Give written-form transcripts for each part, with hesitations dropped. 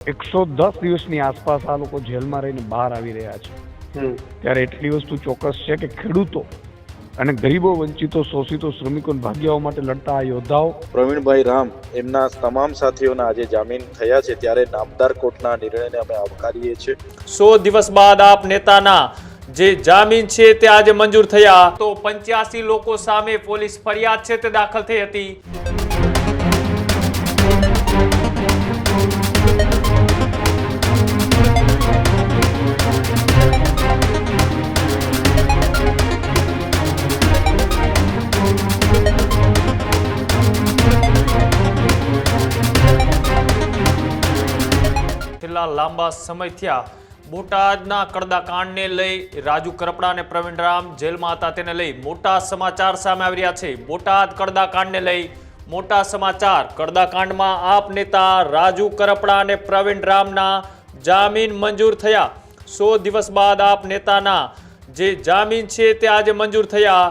110 દિવસની આસપાસ આ લોકો જેલમાં રહીને બહાર આવી રહ્યા છે ત્યારે એટલી વસ્તુ ચોક્કસ છે કે ખેડૂતો અને ગરીબો, વંચિતો, શોષિતો, શ્રમિકો, ભાગ્યાઓ માટે લડતા આ યોદ્ધાઓ પ્રવીણભાઈ રામ એમના તમામ સાથીઓના આજે જામીન થયા છે ત્યારે નામદાર કોર્ટના નિર્ણયને અમે આવકારીએ છીએ। 100 દિવસ બાદ આપ નેતાના જે જામીન છે તે આજે મંજૂર થયા તો 85 લોકો સામે પોલીસ ફરિયાદ છે તે દાખલ થઈ હતી। લાંબા સમય થયા બોટાદના કડદાકાંડને લઈ રાજુ કરપડા અને પ્રવીણ રામ જેલમાં હતા, તેને લઈ મોટા સમાચાર સામે આવી રહ્યા છે। બોટાદ કડદાકાંડને લઈ મોટા સમાચાર। કડદાકાંડમાં આપ નેતા રાજુ કરપડા અને પ્રવીણ રામના જામીન મંજૂર થયા। 100 દિવસ બાદ આપ નેતાના જે જામીન છે તે આજે મંજૂર થયા।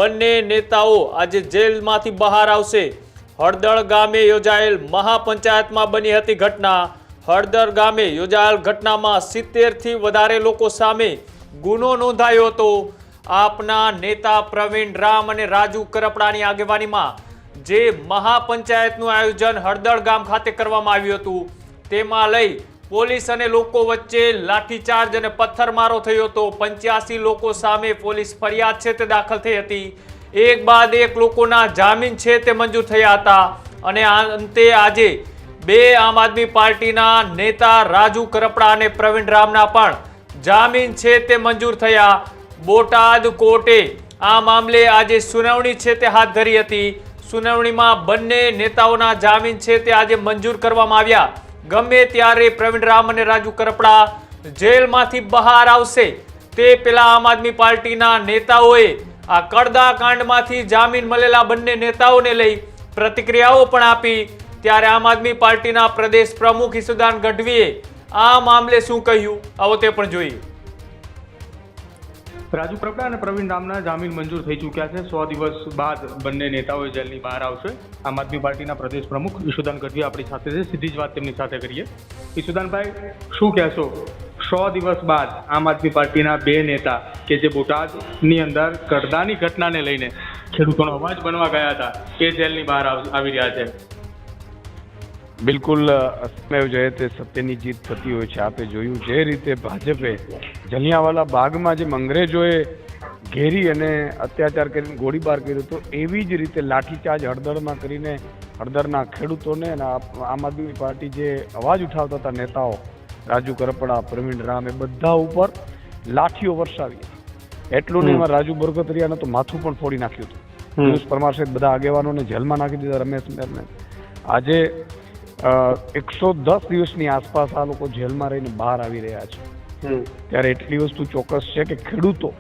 બંને નેતાઓ આજે જેલમાંથી બહાર આવશે। હળદળ ગામે યોજાયેલ મહાપંચાયતમાં બની હતી ઘટના। હળદર ગામે યોજાયેલ ઘટનામાં 70 થી વધારે લોકો સામે ગુનો નોંધાયો હતો। આપના નેતા પ્રવીણ રામ અને રાજુ કરપડાની આગેવાનીમાં જે મહાપંચાયતનું આયોજન હળદર ગામ ખાતે કરવામાં આવ્યું હતું, તેમાં લઈ પોલીસ અને લોકો વચ્ચે લાઠીચાર્જ અને પથ્થરમારો થયો હતો। 85 લોકો સામે પોલીસ ફરિયાદ છે તે દાખલ થઈ હતી। એક બાદ એક લોકોના જામીન છે તે મંજૂર થયા હતા અને અંતે આજે બે આમ આદમી પાર્ટીના નેતા રાજુ કરપડા અને પ્રવીણ રામના પણ જામીન છે તે મંજૂર થયા। બોટાદ કોર્ટે આ મામલે આજે સુનાવણી છે તે હાથ ધરી હતી। સુનાવણીમાં બંને નેતાઓના જામીન છે તે આજે મંજૂર કરવામાં આવ્યા। ગમે ત્યારે પ્રવીણ રામ અને રાજુ કરપડા જેલમાંથી બહાર આવશે તે પહેલા આમ આદમી પાર્ટીના નેતાઓએ આ કડદાકાંડમાંથી જામીન મળેલા બંને નેતાઓને લઈ પ્રતિક્રિયાઓ પણ આપી। ત્યારે આમ આદમી પાર્ટીના પ્રદેશ પ્રમુખ ઈસુદાન ગઢવીએ આ મામલે શું કહ્યું, આવો તે પણ જોઈએ। રાજુ કરપડા અને પ્રવીણ રામના જામીન મંજૂર થઈ ચૂક્યા છે। 100 દિવસ બાદ બંને નેતાઓ જેલની બહાર આવશે। આમ આદમી પાર્ટીના પ્રદેશ પ્રમુખ ઈસુદાન ગઢવી આપણી સાથે છે, સીધી જ વાત તેમની સાથે કરીએ। ઈસુદાનભાઈ, શું કહેશો? 100 દિવસ બાદ આમ આદમી પાર્ટીના બે નેતા કે જે બોટાદની અંદર કડદાની ઘટનાને લઈને ખેડૂતોનો અવાજ બનવા ગયા હતા એ જેલની બહાર આવી રહ્યા છે। બિલકુલ સત્યમેવ જયતે, સત્યની જીત થતી હોય છે। આપે જોયું જે રીતે ભાજપે જલિયાંવાલા બાગમાં જેમ અંગ્રેજોએ ઘેરી અને અત્યાચાર કરીને ગોળીબાર કર્યો હતો, એવી જ રીતે લાઠીચાર્જ હળદરમાં કરીને હળદરના ખેડૂતોને અને આમ આદમી પાર્ટી જે અવાજ ઉઠાવતા હતા નેતાઓ રાજુ કરપડા, પ્રવીણ રામ, એ બધા ઉપર લાઠીઓ વરસાવી। એટલું નહીં, એમાં રાજુ બરગતરિયાને તો માથું પણ ફોડી નાખ્યું હતું। પિયુષ પરમાર સહિત બધા આગેવાનોને જેલમાં નાખી દીધા। રમેશ મેરને આજે 110 દિવસની આસપાસ આ લોકો જેલમાં રહીને બહાર આવી રહ્યા છે ત્યારે એટલી વસ્તુ ચોક્કસ છે કે ખેડૂતો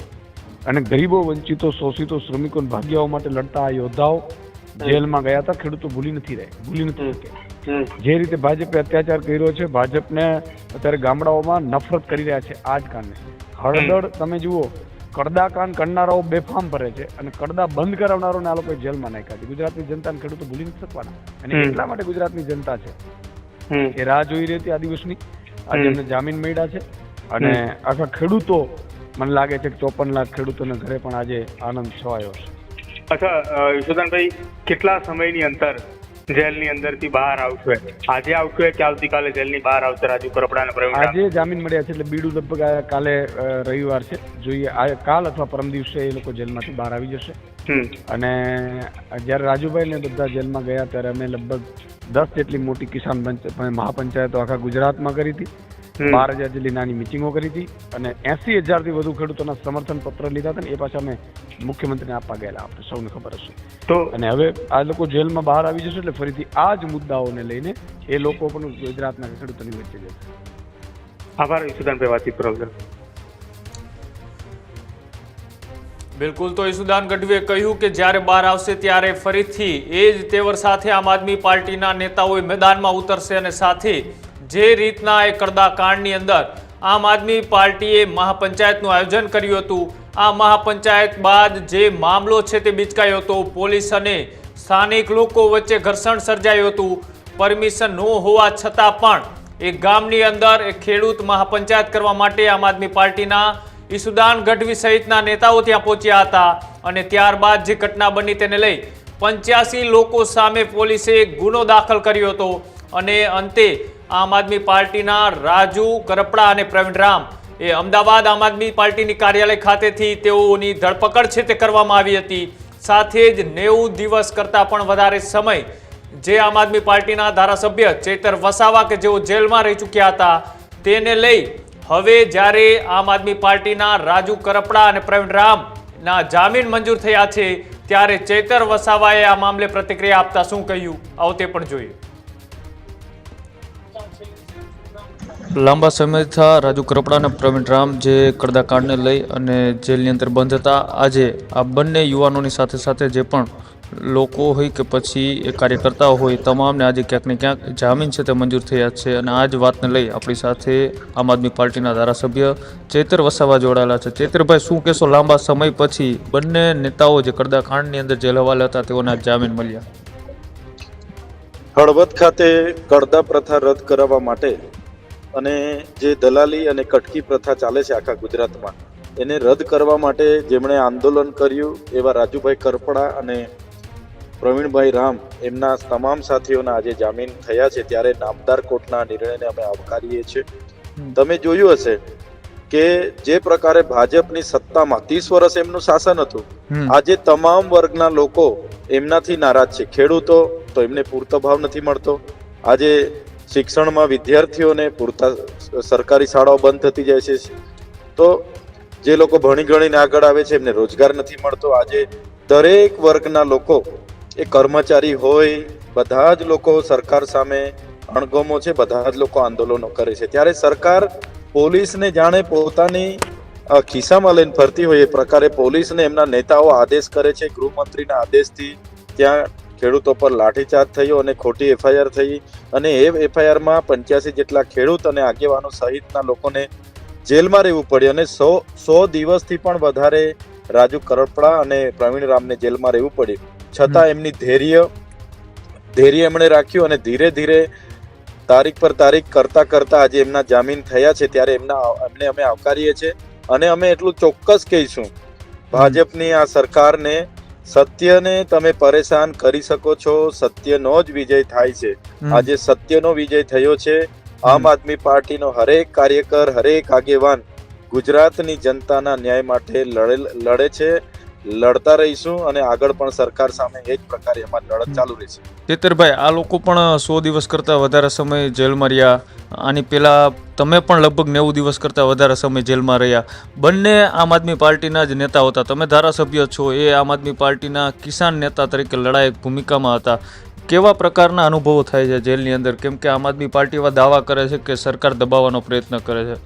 અને ગરીબો, વંચિતો, શોષિતો, શ્રમિકો, ભાગ્યાઓ માટે લડતા આ યોદ્ધાઓ જેલમાં ગયા હતા। ખેડૂતો ભૂલી નથી શકે જે રીતે ભાજપે અત્યાચાર કર્યો છે। ભાજપને અત્યારે ગામડાઓમાં નફરત કરી રહ્યા છે આ જ કારણે। હળદળ તમે જુઓ, કડદાકાંડ કરનારાઓ બેફામ ભરે છે અને કડદા બંધ કરાવનારોને આ લોકોએ જેલમાં નાખ્યા છે। ગુજરાતની જનતાને ખેડૂતો ભૂલી નથી શકવાના અને એટલા માટે ગુજરાતની જનતા છે એ રાહ જોઈ રહી હતી આ દિવસની। આજે એમને જામીન મળ્યા છે અને આખા ખેડૂતો, મને લાગે છે કે 54 લાખ ખેડૂતોને ઘરે પણ આજે આનંદ છવાયો છે। અચ્છા ઈસુદાનભાઈ, કેટલા સમયની અંતર જેલની અંદરથી બહાર આવશે? આજે આવશે કે આવતીકાલે જેલની બહાર આવશે રાજુ કરપડા અને પ્રવીણ રામ? આજે જામીન મળ્યા છે એટલે બીડું લગભગ કાલે રવિવાર છે, જોઈએ કાલ અથવા પરમ દિવસે એ લોકો જેલમાંથી બહાર આવી જશે। અને જ્યારે રાજુભાઈ ને બધા જેલમાં ગયા ત્યારે અમે લગભગ 10 જેટલી મોટી કિસાન મહાપંચાયતો આખા ગુજરાતમાં કરી હતી। 12,000 જેટલી નાની મિટિંગો કરી હતી અને 80,000 થી વધુ ખેડૂતોના સમર્થન પત્ર લીધા હતા ને એ પાછા અમે મુખ્યમંત્રીને આપવા ગયેલા, આપણે સૌને ખબર હશે તો। અને હવે આ લોકો જેલમાં બહાર આવી જશે એટલે ફરીથી આ જ મુદ્દાઓને લઈને એ લોકો પણ ગુજરાતના ખેડૂતોની વચ્ચે જશે। આભાર ઈસુદાનભાઈ, વાતચીત કરવા। બિલકુલ, તો ઈસુદાન ગઢવીએ કહ્યું કે જ્યારે બહાર આવશે ત્યારે ફરીથી એ જ તેવર સાથે આમ આદમી પાર્ટીના નેતાઓ મેદાનમાં ઉતરશે અને સાથે જે રીતના એ કડદાકાંડની અંદર આમ આદમી પાર્ટીએ મહાપંચાયતનું આયોજન કર્યું હતું, આ મહાપંચાયત બાદ જે મામલો છે તે બીચકાયો હતો, પોલીસ અને સ્થાનિક લોકો વચ્ચે ઘર્ષણ સર્જાયું હતું, પરમિશન ન હોવા છતાં પણ એક ગામની અંદર એક ખેડૂત મહાપંચાયત કરવા માટે આમ આદમી પાર્ટીના ઈસુદાન ગઢવી સહિતના નેતાઓ ત્યાં પહોંચ્યા હતા અને ત્યારબાદ જે ઘટના બની તેને લઈ 85 લોકો સામે પોલીસે ગુનો દાખલ કર્યો હતો અને અંતે આમ આદમી પાર્ટીના રાજુ કરપડા અને પ્રવીણ રામ એ અમદાવાદ આમ આદમી પાર્ટીની કાર્યાલય ખાતેથી તેઓની ધરપકડ છે તે કરવામાં આવી હતી. સાથે જ 90 દિવસ કરતાં પણ વધારે સમય જે આમ આદમી પાર્ટીના ધારાસભ્ય ચેતર વસાવા કે જેઓ જેલમાં રહી ચૂક્યા હતા તેને લઈ હવે જ્યારે આમ આદમી પાર્ટીના રાજુ કરપડા અને પ્રવીણ રામના જામીન મંજૂર થયા છે ત્યારે ચેતર વસાવાએ આ મામલે પ્રતિક્રિયા આપતા શું કહ્યું આવો તે પણ જોઈએ. લાંબા સમયથી રાજુ કરપડા અને પ્રવીણ રામ જે કડદાકાંડને લઈ અને જેલની અંદર બંધ હતા, આજે આ બંને યુવાનોની સાથે સાથે જે પણ લોકો હોય કે પછી એ કાર્યકર્તાઓ હોય તમામને આજે ક્યાંક ને ક્યાંક જામીન છે તે મંજૂર થયા છે અને આ જ વાતને લઈ આપણી સાથે આમ આદમી પાર્ટીના ધારાસભ્ય ચેતર વસાવા જોડાયેલા છે. ચેતરભાઈ, શું કહેશો? લાંબા સમય પછી બંને નેતાઓ જે કડદાકાંડની અંદર જેલ હવાલે હતા તેઓના જામીન મળ્યા. હળવદ ખાતે કડદા પ્રથા રદ કરાવવા માટે અને જે દલાલી અને કટકી પ્રથા ચાલે છે આખા ગુજરાતમાં એને રદ કરવા માટે જેમણે આંદોલન કર્યું એવા રાજુભાઈ કરપડા અને પ્રવીણભાઈ રામ એમના તમામ સાથીઓના આજે જામીન થયા છે ત્યારે નામદાર કોર્ટના નિર્ણયને અમે આવકારીએ છીએ. તમે જોયું હશે કે જે પ્રકારે ભાજપની સત્તામાં 30 વર્ષ એમનું શાસન હતું, આજે તમામ વર્ગના લોકો એમનાથી નારાજ છે. ખેડૂતો તો એમને પૂરતો ભાવ નથી મળતો, આજે શિક્ષણમાં વિદ્યાર્થીઓને પૂરતા સરકારી શાળાઓ બંધ થતી જાય છે, તો જે લોકો ભણી ગણીને આગળ આવે છે એમને રોજગાર નથી મળતો. આજે દરેક વર્ગના લોકો, એ કર્મચારી હોય, બધા જ લોકો સરકાર સામે અણગમો છે, બધા જ લોકો આંદોલનો કરે છે. ત્યારે સરકાર પોલીસને જાણે પોતાની ખિસ્સામાં લઈને ફરતી હોય એ પ્રકારે પોલીસને એમના નેતાઓ આદેશ કરે છે. ગૃહમંત્રીના આદેશથી ત્યાં ખેડૂતો પર લાઠીચાર્જ થયો અને ખોટી એફઆઈઆર થઈ અને એ એફઆઈઆરમાં 85 જેટલા ખેડૂત અને આગેવાનો સહિતના લોકોને જેલમાં રહેવું પડ્યું અને 100 દિવસથી પણ વધારે રાજુ કરપડા અને પ્રવીણ રામને જેલમાં રહેવું પડ્યું. છતાં એમની ધૈર્ય એમણે રાખ્યું અને ધીરે ધીરે તારીખ પર તારીખ કરતા કરતા આજે એમના જામીન થયા છે ત્યારે એમને અમે આવકારીએ છીએ અને અમે એટલું ચોક્કસ કહીશું ભાજપની આ સરકારને, સત્યને તમે પરેશાન કરી શકો છો, સત્યનો જ વિજય થાય છે. આજે સત્યનો વિજય થયો છે. આમ આદમી પાર્ટીનો હરેક કાર્યકર, હરેક આગેવાન ગુજરાતની જનતાના ન્યાય માટે લડે છે, લડતા રહીશું અને આગળ પણ સરકાર સામે એ જ પ્રકારે અમારી લડત ચાલુ રહેશે. ચેતરભાઈ, આ લોકો પણ 100 દિવસ કરતાં વધારે સમય જેલમાં રહ્યા. આની પહેલા તમે પણ લગભગ 90 દિવસ કરતાં વધારે સમય જેલમાં રહ્યા. બંને આમ આદમી પાર્ટીના જ નેતા હતા. તમે ધારાસભ્ય છો, એ આમ આદમી પાર્ટીના કિસાન નેતા તરીકે લડાયક ભૂમિકામાં હતા. કેવા પ્રકારના અનુભવો થાય છે જેલની અંદર? કેમ કે આમ આદમી પાર્ટી એવા દાવા કરે છે કે સરકાર દબાવવાનો પ્રયત્ન કરે છે.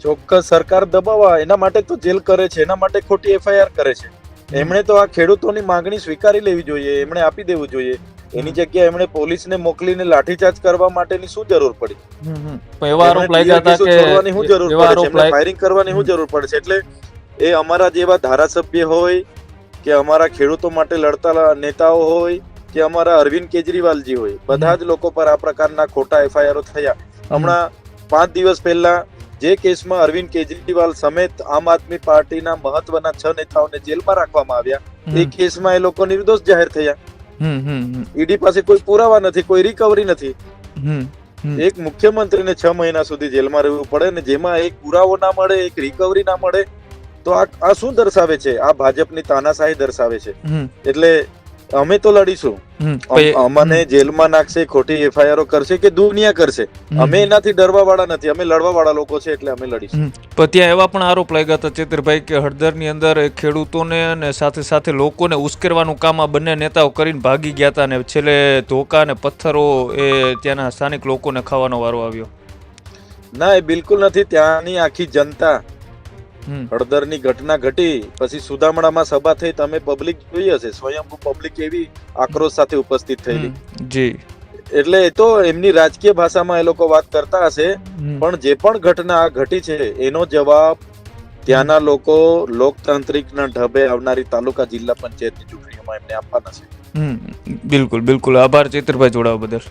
ચોક્કસ સરકાર દબાવવા એના માટે તો જેલ કરે છે, એના માટે ખોટી એફઆઈઆર કરે છે. એમણે તો આ ખેડૂતોની માંગણી સ્વીકારી લેવી જોઈએ, એમણે આપી દેવું જોઈએ. એની જગ્યાએ એમણે પોલીસને મોકલીને લાઠીચાર્જ કરવા માટેની શું જરૂર પડી? એવા આરોપ લાગ્યા હતા કે શું જરૂર પડે છે? ફાયરિંગ કરવાની શું જરૂર પડે છે? એટલે એ અમારા જેવા ધારાસભ્ય હોય કે અમારા ખેડૂતો માટે લડતા નેતાઓ હોય કે અમારા અરવિંદ કેજરીવાલજી હોય, બધા જ લોકો પર આ પ્રકારના ખોટા એફઆઈઆર થયા. હમણાં 5 દિવસ પહેલા જે કેસમાં અરવિંદ કેજરીવાલ સમેત આમ આદમી પાર્ટીના મહત્વના 6 નેતાઓને જેલમાં રાખવામાં આવ્યા, એ કેસમાં એ લોકો નિર્દોષ જાહેર થયા. ઈડી પાસે કોઈ પુરાવા નથી, કોઈ રિકવરી નથી. એક મુખ્યમંત્રીને 6 મહિના સુધી જેલમાં રહેવું પડે ને જેમાં એક પુરાવો ના મળે, એક રિકવરી ના મળે, તો આ શું દર્શાવે છે? આ ભાજપની તાનાશાહી દર્શાવે છે. એટલે અમે તો લડીશું. અમને જેલમાં નાખશે, ખોટી એફઆઈઆર કરશે કે દુનિયા કરશે, અમે એનાથી ડરવા વાળા નથી, અમે લડવા વાળા લોકો છે એટલે અમે લડીશું. પણ ત્યાં એવા પણ આરોપ લાગ્યા હતા ચેતરભાઈ કે હળદરની અંદર ખેડૂતોને અને સાથે સાથે લોકોને ઉશ્કેરવાનું કામ આ બંને નેતાઓ કરીને ભાગી ગયા હતા અને છેલ્લે ધોકા અને પથ્થરો એ ત્યાંના સ્થાનિક લોકોને ખાવાનો વારો આવ્યો. ના, એ બિલકુલ નથી. ત્યાંની આખી જનતા, હળદરની ઘટના ઘટી પછી સુદામડામાં સભા થઈ, તમે પબ્લિક જોઈ હશે, સ્વયંભૂ પબ્લિક એવી આક્રોશ સાથે ઉપસ્થિત થયેલી. જી, એટલે એ તો એમની રાજકીય ભાષામાં એ લોકો વાત કરતા હશે, પણ જે પણ ઘટના ઘટી છે એનો જવાબ ત્યાંના લોકો લોકતાંત્રિકના ઢબે આવનારી તાલુકા જિલ્લા પંચાયતની ચૂંટણીઓમાં એમને આપવાના છે. બિલકુલ બિલકુલ. આભાર ચેતરભાઈ જોડાવા બદલ.